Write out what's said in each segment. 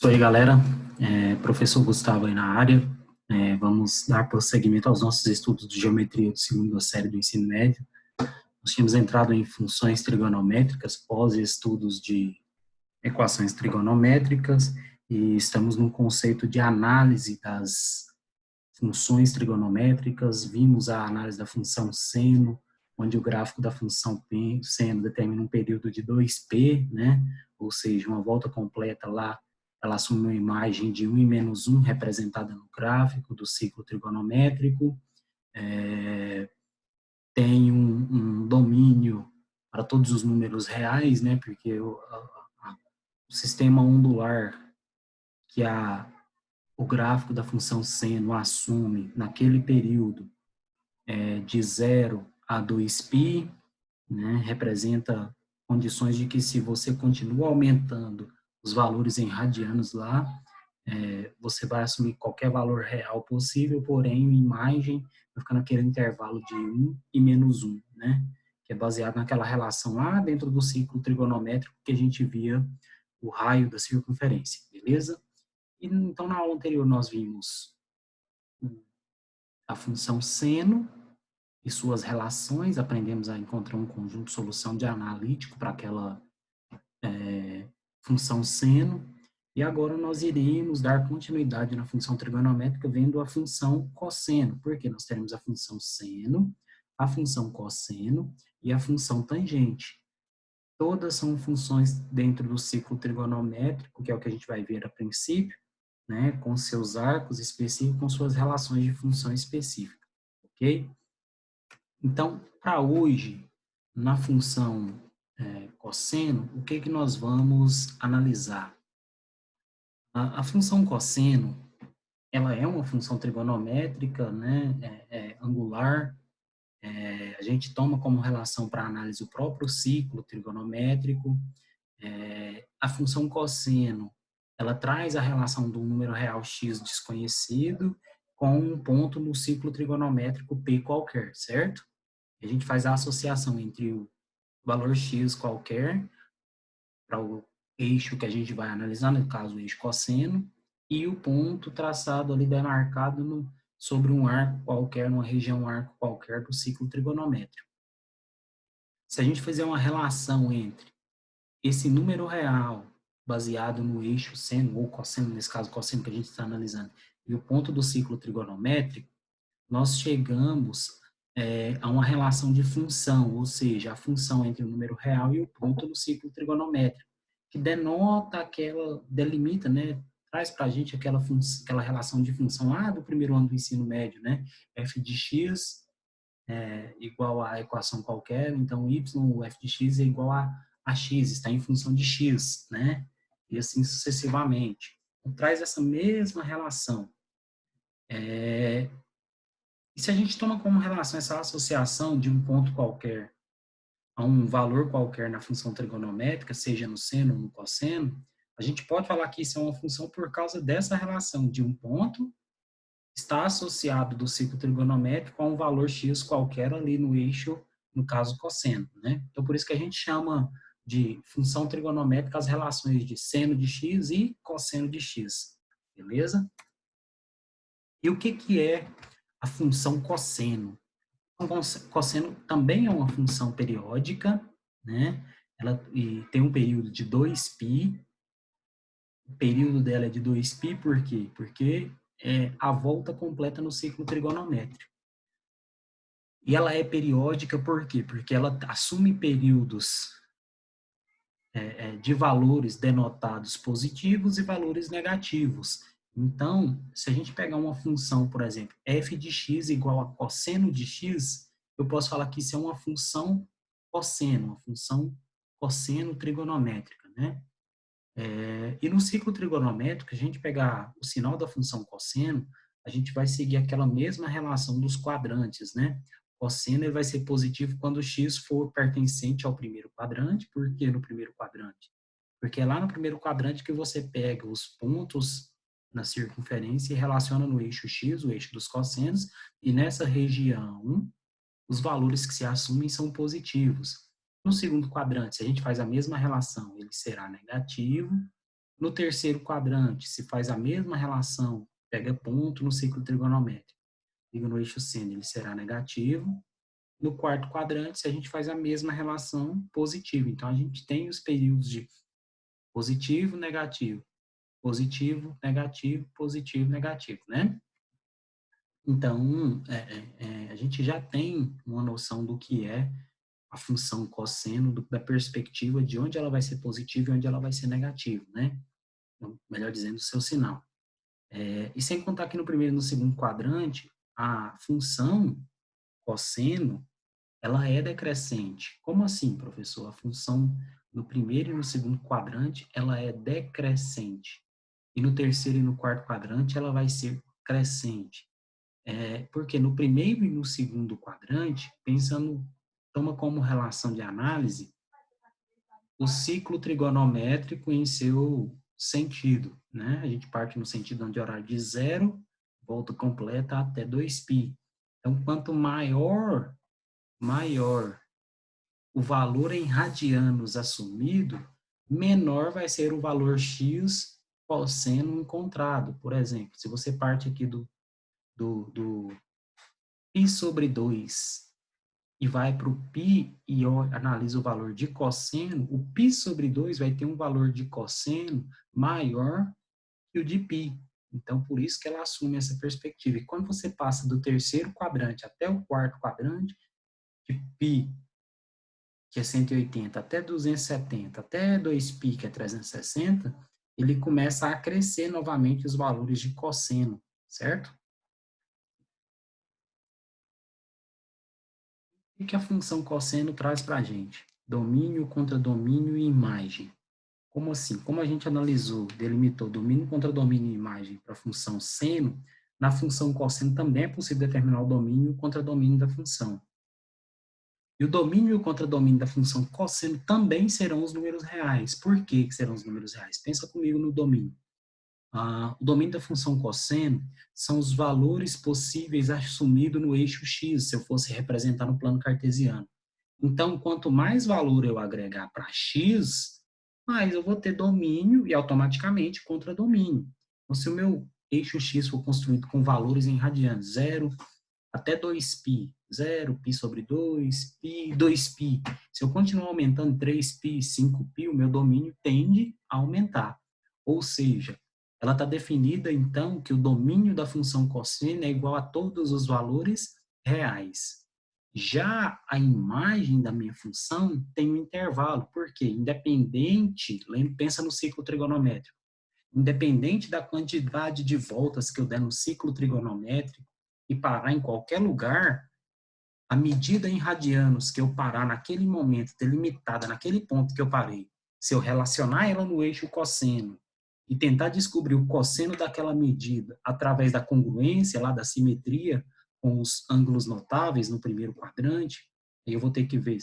Isso aí, galera. Professor Gustavo aí na área. Vamos dar prosseguimento aos nossos estudos de geometria de segunda série do ensino médio. Nós tínhamos entrado em funções trigonométricas, pós-estudos de equações trigonométricas, e estamos no conceito de análise das funções trigonométricas. Vimos a análise da função seno, onde o gráfico da função seno determina um período de 2π, né? Ou seja, uma volta completa lá, ela assume uma imagem de 1 e menos 1 representada no gráfico do ciclo trigonométrico. Tem um domínio para todos os números reais, né? Porque o sistema ondular que o gráfico da função seno assume naquele período de 0 a 2π, né, representa condições de que se você continua aumentando os valores em radianos lá, você vai assumir qualquer valor real possível, porém a imagem vai ficar naquele intervalo de 1 e menos 1, né, que é baseado naquela relação lá dentro do ciclo trigonométrico que a gente via o raio da circunferência, beleza? E, então, na aula anterior nós vimos a função seno e suas relações, aprendemos a encontrar um conjunto de solução de analítico para aquela função seno, e agora nós iremos dar continuidade na função trigonométrica vendo a função cosseno, porque nós teremos a função seno, a função cosseno e a função tangente. Todas são funções dentro do ciclo trigonométrico, que é o que a gente vai ver a princípio, né, com seus arcos específicos, com suas relações de função específica, ok? Então, para hoje, na função cosseno, o que nós vamos analisar? A função cosseno, ela é uma função trigonométrica, né, angular. A gente toma como relação para análise o próprio ciclo trigonométrico. A função cosseno, ela traz a relação do número real x desconhecido com um ponto no ciclo trigonométrico P qualquer, certo? A gente faz a associação entre o valor x qualquer para o eixo que a gente vai analisar, no caso o eixo cosseno, e o ponto traçado ali, demarcado sobre um arco qualquer, numa região arco qualquer do ciclo trigonométrico. Se a gente fizer uma relação entre esse número real, baseado no eixo seno, ou cosseno, nesse caso cosseno que a gente está analisando, e o ponto do ciclo trigonométrico, nós chegamos a uma relação de função, ou seja, a função entre o número real e o ponto do ciclo trigonométrico, que denota delimita, né, traz para a gente aquela relação de função lá do primeiro ano do ensino médio, né, f de x igual a equação qualquer, então y, o f de x é igual a x, está em função de x, né, e assim sucessivamente. Então, traz essa mesma relação. E se a gente toma como relação essa associação de um ponto qualquer a um valor qualquer na função trigonométrica, seja no seno ou no cosseno, a gente pode falar que isso é uma função por causa dessa relação de um ponto está associado do ciclo trigonométrico a um valor x qualquer ali no eixo, no caso cosseno, né? Então, por isso que a gente chama de função trigonométrica as relações de seno de x e cosseno de x, beleza? E o que é a função cosseno? Cosseno também é uma função periódica, né? E tem um período de 2π. O período dela é de 2π, por quê? Porque é a volta completa no ciclo trigonométrico. E ela é periódica por quê? Porque ela assume períodos de valores denotados positivos e valores negativos. Então, se a gente pegar uma função, por exemplo, f de x igual a cosseno de x, eu posso falar que isso é uma função cosseno, uma função cosseno trigonométrica, né? E no ciclo trigonométrico, a gente pegar o sinal da função cosseno, a gente vai seguir aquela mesma relação dos quadrantes, né? Cosseno ele vai ser positivo quando x for pertencente ao primeiro quadrante. Por que no primeiro quadrante? Porque é lá no primeiro quadrante que você pega os pontos na circunferência e relaciona no eixo x, o eixo dos cossenos, e nessa região, os valores que se assumem são positivos. No segundo quadrante, se a gente faz a mesma relação, ele será negativo. No terceiro quadrante, se faz a mesma relação, pega ponto no ciclo trigonométrico, liga no eixo seno, ele será negativo. No quarto quadrante, se a gente faz a mesma relação, positivo. Então, a gente tem os períodos de positivo, negativo, positivo, negativo, positivo, negativo, né? Então, a gente já tem uma noção do que é a função cosseno, da perspectiva de onde ela vai ser positiva e onde ela vai ser negativa, né? Então, melhor dizendo, o seu sinal. E sem contar que no primeiro e no segundo quadrante, a função cosseno, ela é decrescente. Como assim, professor? A função no primeiro e no segundo quadrante, ela é decrescente. E no terceiro e no quarto quadrante, ela vai ser crescente. Porque no primeiro e no segundo quadrante, pensando, toma como relação de análise o ciclo trigonométrico em seu sentido, né? A gente parte no sentido onde horário de zero, volta completa até 2π. Então, quanto maior o valor em radianos assumido, menor vai ser o valor x cosseno encontrado. Por exemplo, se você parte aqui do π sobre 2 e vai para o π e analisa o valor de cosseno, o π sobre 2 vai ter um valor de cosseno maior que o de π. Então, por isso que ela assume essa perspectiva. E quando você passa do terceiro quadrante até o quarto quadrante, de π, que é 180, até 270, até 2π, que é 360, ele começa a crescer novamente os valores de cosseno, certo? O que a função cosseno traz para a gente? Domínio contra domínio e imagem. Como assim? Como a gente analisou, delimitou domínio contra domínio e imagem para a função seno, na função cosseno também é possível determinar o domínio contra domínio da função. E o domínio e o contradomínio da função cosseno também serão os números reais. Por que serão os números reais? Pensa comigo no domínio. O domínio da função cosseno são os valores possíveis assumidos no eixo x, se eu fosse representar no plano cartesiano. Então, quanto mais valor eu agregar para x, mais eu vou ter domínio e automaticamente contradomínio. Então, se o meu eixo x for construído com valores em radianos, 0 até 2π, 0, π sobre 2, π, 2π. Se eu continuar aumentando 3π, 5π, o meu domínio tende a aumentar. Ou seja, ela está definida, então, que o domínio da função cosseno é igual a todos os valores reais. Já a imagem da minha função tem um intervalo, porque independente, pensa no ciclo trigonométrico, independente da quantidade de voltas que eu der no ciclo trigonométrico e parar em qualquer lugar, a medida em radianos que eu parar naquele momento, delimitada naquele ponto que eu parei, se eu relacionar ela no eixo cosseno e tentar descobrir o cosseno daquela medida através da congruência, lá da simetria, com os ângulos notáveis no primeiro quadrante, eu vou ter que ver,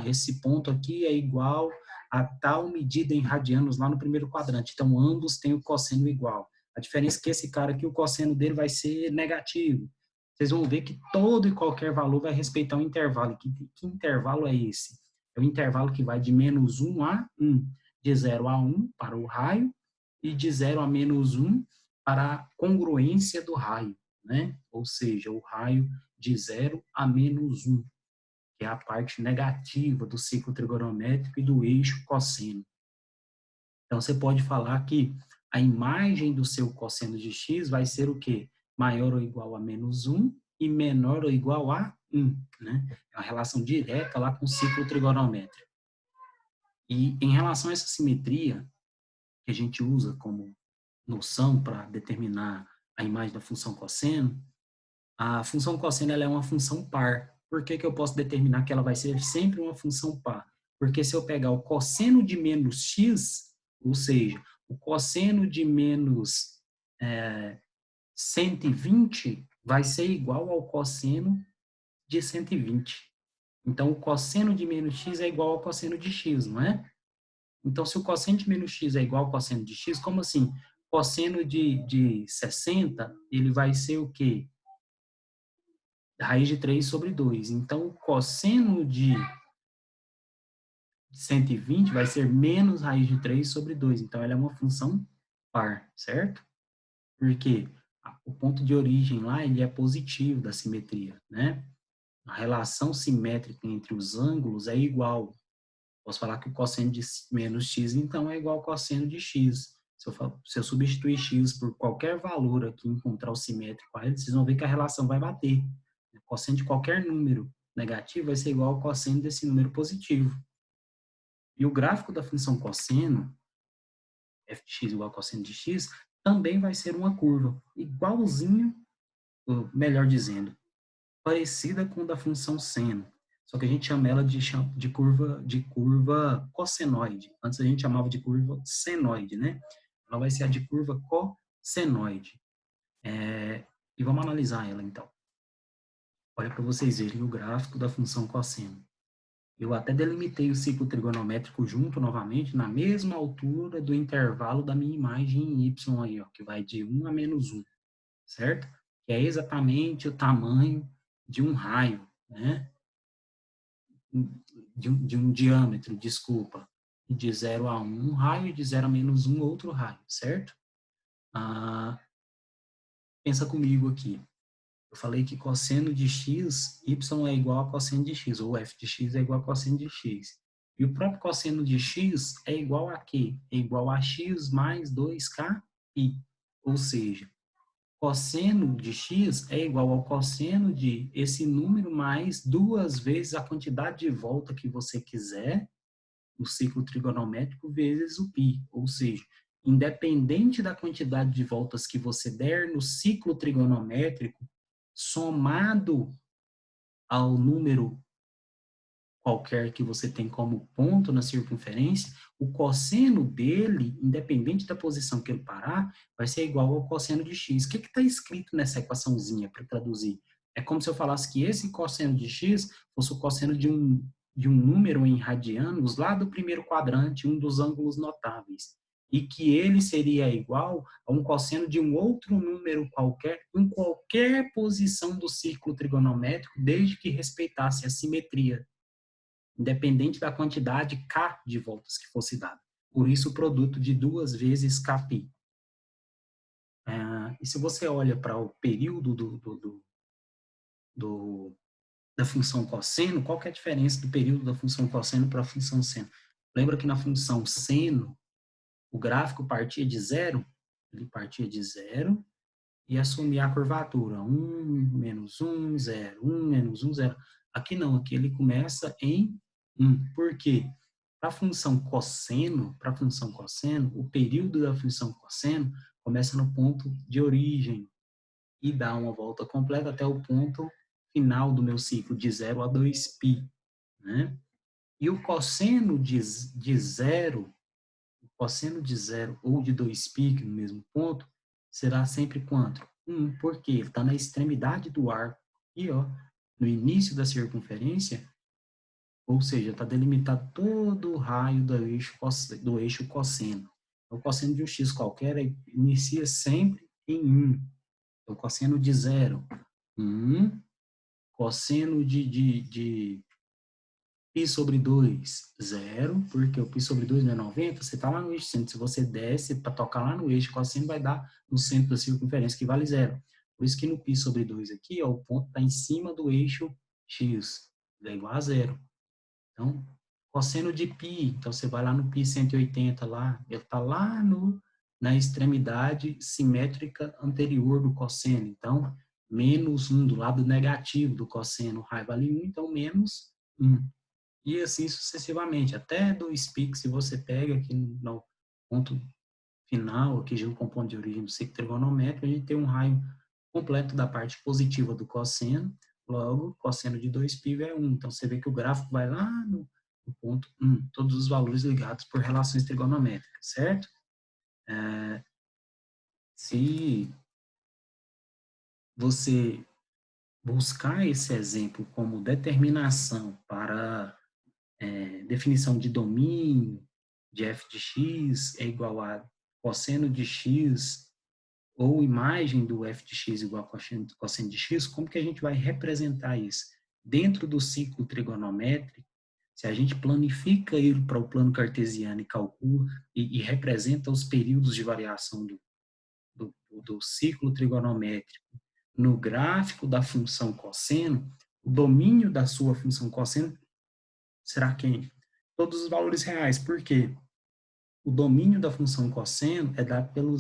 esse ponto aqui é igual a tal medida em radianos lá no primeiro quadrante. Então, ambos têm o cosseno igual. A diferença é que esse cara aqui, o cosseno dele vai ser negativo. Vocês vão ver que todo e qualquer valor vai respeitar um intervalo. Que intervalo é esse? É o intervalo que vai de -1 a 1, de 0 a 1 para o raio e de 0 a -1 para a congruência do raio, né? Ou seja, o raio de 0 a -1, que é a parte negativa do ciclo trigonométrico e do eixo cosseno. Então, você pode falar que a imagem do seu cosseno de x vai ser o quê? Maior ou igual a -1 e menor ou igual a 1, né? É uma relação direta lá com o ciclo trigonométrico. E em relação a essa simetria, que a gente usa como noção para determinar a imagem da função cosseno, a função cosseno ela é uma função par. Por que eu posso determinar que ela vai ser sempre uma função par? Porque se eu pegar o cosseno de menos x, ou seja, o cosseno de menos 120 vai ser igual ao cosseno de 120. Então, o cosseno de menos x é igual ao cosseno de x, não é? Então, se o cosseno de menos x é igual ao cosseno de x, como assim? Cosseno de 60, ele vai ser o quê? Raiz de 3 sobre 2. Então, o cosseno de 120 vai ser menos raiz de 3 sobre 2. Então, ela é uma função par, certo? Porque o ponto de origem lá, ele é positivo da simetria, né? A relação simétrica entre os ângulos é igual. Posso falar que o cosseno de menos x, então, é igual ao cosseno de x. Se eu substituir x por qualquer valor aqui, encontrar o simétrico a ele, vocês vão ver que a relação vai bater. O cosseno de qualquer número negativo vai ser igual ao cosseno desse número positivo. E o gráfico da função cosseno, f de x igual ao cosseno de x, também vai ser uma curva, igualzinho, ou melhor dizendo, parecida com a da função seno. Só que a gente chama ela de curva cossenoide. Antes a gente chamava de curva senoide, né? Ela vai ser a de curva cossenoide. E vamos analisar ela, então. Olha para vocês verem o gráfico da função cosseno. Eu até delimitei o ciclo trigonométrico junto novamente, na mesma altura do intervalo da minha imagem em y aí, ó, que vai de 1 a menos 1, certo? Que é exatamente o tamanho de um raio, né? De um diâmetro, desculpa. De 0 a 1, um raio, de 0 a menos 1, outro raio, certo? Pensa comigo aqui. Eu falei que cosseno de x, y é igual a cosseno de x, ou f de x é igual a cosseno de x. E o próprio cosseno de x é igual a quê? É igual a x mais 2k π. Ou seja, cosseno de x é igual ao cosseno de esse número mais duas vezes a quantidade de volta que você quiser no ciclo trigonométrico vezes o π. Ou seja, independente da quantidade de voltas que você der no ciclo trigonométrico, somado ao número qualquer que você tem como ponto na circunferência, o cosseno dele, independente da posição que ele parar, vai ser igual ao cosseno de x. O que está escrito nessa equaçãozinha para traduzir? É como se eu falasse que esse cosseno de x fosse o cosseno de um número em radianos lá do primeiro quadrante, um dos ângulos notáveis, e que ele seria igual a um cosseno de um outro número qualquer, em qualquer posição do círculo trigonométrico, desde que respeitasse a simetria, independente da quantidade K de voltas que fosse dada. Por isso, o produto de 2 vezes Kπ. E se você olha para o período da função cosseno, qual que é a diferença do período da função cosseno para a função seno? Lembra que na função seno, o gráfico partia de zero? Ele partia de zero e assumia a curvatura. 1, menos 1, 0. 1, menos 1, 0. Aqui não, aqui ele começa em 1. Por quê? Para a função cosseno, o período da função cosseno começa no ponto de origem e dá uma volta completa até o ponto final do meu ciclo, de 0 a 2π. Né? E o cosseno de zero, cosseno de 0 ou de 2π, no mesmo ponto, será sempre quanto? 1, porque ele está na extremidade do arco. E ó, no início da circunferência, ou seja, está delimitado todo o raio do eixo cosseno. O cosseno de um x qualquer inicia sempre em 1. Então, cosseno de 0, 1. Cosseno de π sobre 2, 0, porque o π sobre 2 não é 90, você está lá no eixo centro. Se você desce para tocar lá no eixo, cosseno vai dar no centro da circunferência, que vale 0. Por isso que no π sobre 2 aqui, ó, o ponto está em cima do eixo x, é igual a 0. Então, cosseno de π, então você vai lá no π 180 lá, ele está lá na extremidade simétrica anterior do cosseno. Então, menos 1 do lado negativo do cosseno, raio vale 1, então menos 1. E assim sucessivamente, até 2π, que se você pega aqui no ponto final, aqui junto com o ponto de origem do ciclo trigonométrico, a gente tem um raio completo da parte positiva do cosseno, logo, cosseno de 2π é 1. Então, você vê que o gráfico vai lá no ponto 1, todos os valores ligados por relações trigonométricas, certo? Se você buscar esse exemplo como determinação para definição de domínio de f de x é igual a cosseno de x ou imagem do f de x igual a cosseno de x, como que a gente vai representar isso? Dentro do ciclo trigonométrico, Se a gente planifica ele para o plano cartesiano e calcula e representa os períodos de variação do ciclo trigonométrico no gráfico da função cosseno, o domínio da sua função cosseno será quem? Todos os valores reais. Por quê? O domínio da função cosseno é dado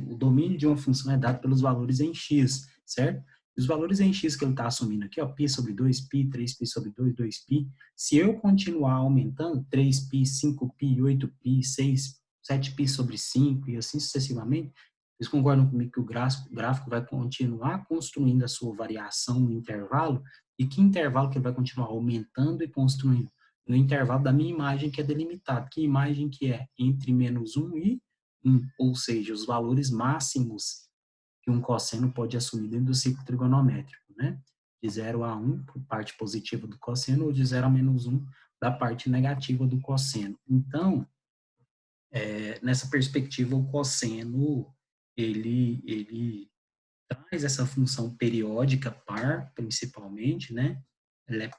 o domínio de uma função é dado pelos valores em x, certo? E os valores em x que ele está assumindo aqui, ó, π sobre 2π, 3π sobre 2, 2π, se eu continuar aumentando, 3π, 5π, 8π, 6, 7π sobre 5 e assim sucessivamente, vocês concordam comigo que o gráfico vai continuar construindo a sua variação no intervalo? E que intervalo que ele vai continuar aumentando e construindo? No intervalo da minha imagem que é delimitado. Que imagem que é? Entre -1 e 1, ou seja, os valores máximos que um cosseno pode assumir dentro do ciclo trigonométrico, né? De 0 a 1, por parte positiva do cosseno, ou de 0 a -1, da parte negativa do cosseno. Então, nessa perspectiva, o cosseno, ele traz essa função periódica par, principalmente, né? Ela é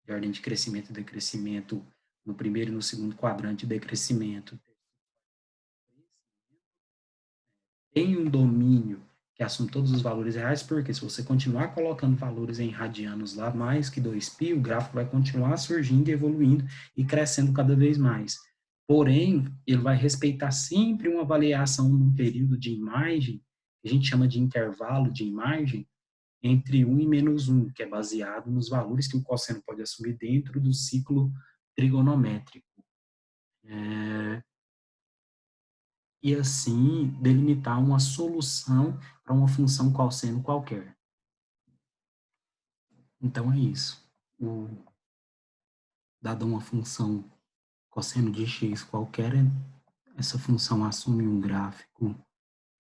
de ordem de crescimento e decrescimento no primeiro e no segundo quadrante de decrescimento. Tem um domínio que assume todos os valores reais, porque se você continuar colocando valores em radianos lá, mais que 2π, o gráfico vai continuar surgindo, evoluindo e crescendo cada vez mais. Porém, ele vai respeitar sempre uma variação num período de imagem, que a gente chama de intervalo de imagem, entre 1 e -1, que é baseado nos valores que o cosseno pode assumir dentro do ciclo trigonométrico. E assim delimitar uma solução para uma função cosseno qualquer. Então é isso. Dada uma função cosseno de x qualquer, essa função assume um gráfico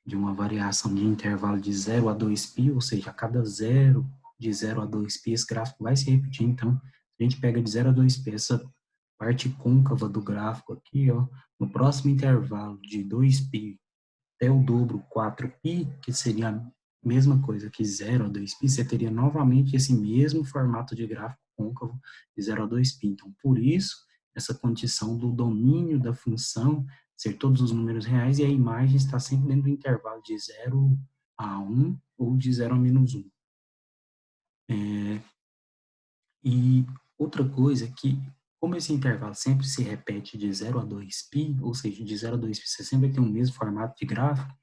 de uma variação de intervalo de 0 a 2π, ou seja, a cada zero, de 0 a 2π, esse gráfico vai se repetir. Então, a gente pega de 0 a 2π, essa parte côncava do gráfico aqui, ó, no próximo intervalo de 2π até o dobro 4π, que seria a mesma coisa que 0 a 2π, você teria novamente esse mesmo formato de gráfico côncavo de 0 a 2π. Então, por isso, essa condição do domínio da função ser todos os números reais e a imagem está sempre dentro do intervalo de 0 a 1 ou de 0 a -1. E outra coisa é que, como esse intervalo sempre se repete de 0 a 2π, ou seja, de 0 a 2π você sempre tem o mesmo formato de gráfico,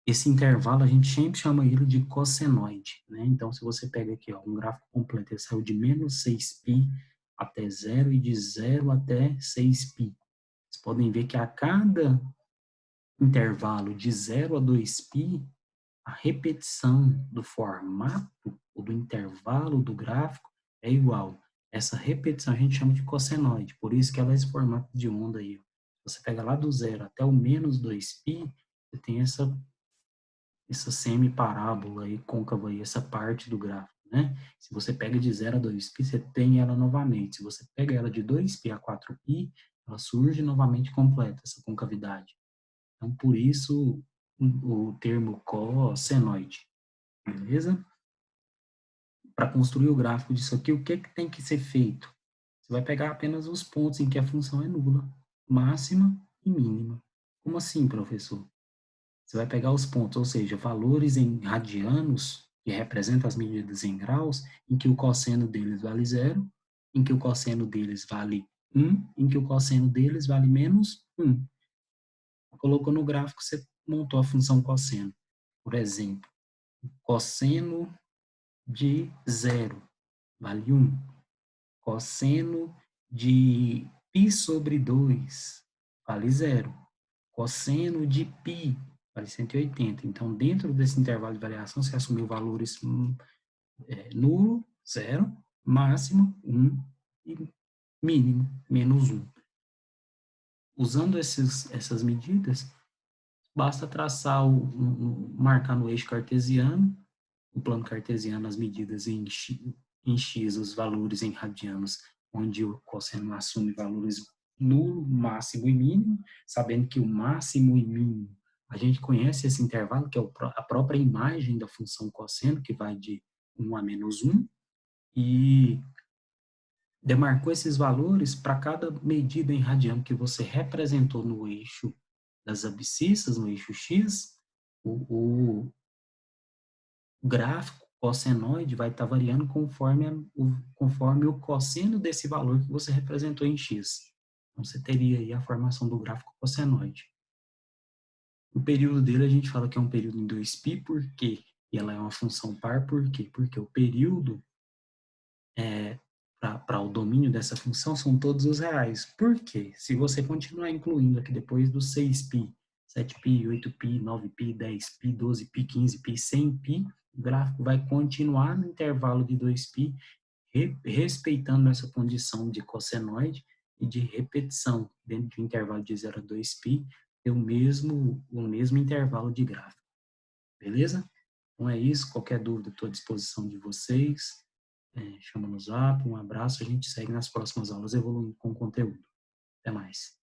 esse intervalo a gente sempre chama ele de cossenoide, né? Então, se você pega aqui, ó, um gráfico completo, ele saiu de -6π até 0 e de 0 até 6π. Vocês podem ver que a cada intervalo de 0 a 2π, a repetição do formato ou do intervalo do gráfico é igual. Essa repetição a gente chama de cossenoide, por isso que ela é esse formato de onda aí. Você pega lá do 0 até o -2π, você tem essa semi-parábola aí, côncava aí, essa parte do gráfico, né? Se você pega de 0 a 2π, você tem ela novamente. Se você pega ela de 2π a 4π, ela surge novamente completa, essa concavidade. Então, por isso, o termo cossenoide, beleza? Para construir o gráfico disso aqui, o que tem que ser feito? Você vai pegar apenas os pontos em que a função é nula, máxima e mínima. Como assim, professor? Você vai pegar os pontos, ou seja, valores em radianos, que representam as medidas em graus, em que o cosseno deles vale 0, em que o cosseno deles vale 1, em que o cosseno deles vale -1. Colocou no gráfico, você montou a função cosseno. Por exemplo, cosseno de 0 vale 1. Cosseno de π sobre 2 vale 0. Cosseno de π vale 180. Então, dentro desse intervalo de variação, você assumiu valores nulo, 0, máximo, 1 e mínimo, -1. Usando essas medidas, basta traçar, marcar no eixo cartesiano, o plano cartesiano, as medidas em x, os valores em radianos, onde o cosseno assume valores nulo, máximo e mínimo, sabendo que o máximo e mínimo, a gente conhece esse intervalo, que é a própria imagem da função cosseno, que vai de 1 a -1, e demarcou esses valores para cada medida em radiano que você representou no eixo das abscissas, no eixo X, o gráfico cossenoide vai estar variando conforme o cosseno desse valor que você representou em X. Então, você teria aí a formação do gráfico cossenoide. O período dele a gente fala que é um período em 2π, por quê? E ela é uma função par, por quê? Porque o período para o domínio dessa função são todos os reais. Por quê? Se você continuar incluindo aqui depois do 6π, 7π, 8π, 9π, 10π, 12π, 15π, 100π, o gráfico vai continuar no intervalo de 2π, respeitando essa condição de cossenoide e de repetição dentro do intervalo de 0 a 2π, ter o mesmo intervalo de gráfico. Beleza? Então é isso. Qualquer dúvida, estou à disposição de vocês. Chama no Zap, um abraço, a gente segue nas próximas aulas evoluindo com o conteúdo. Até mais.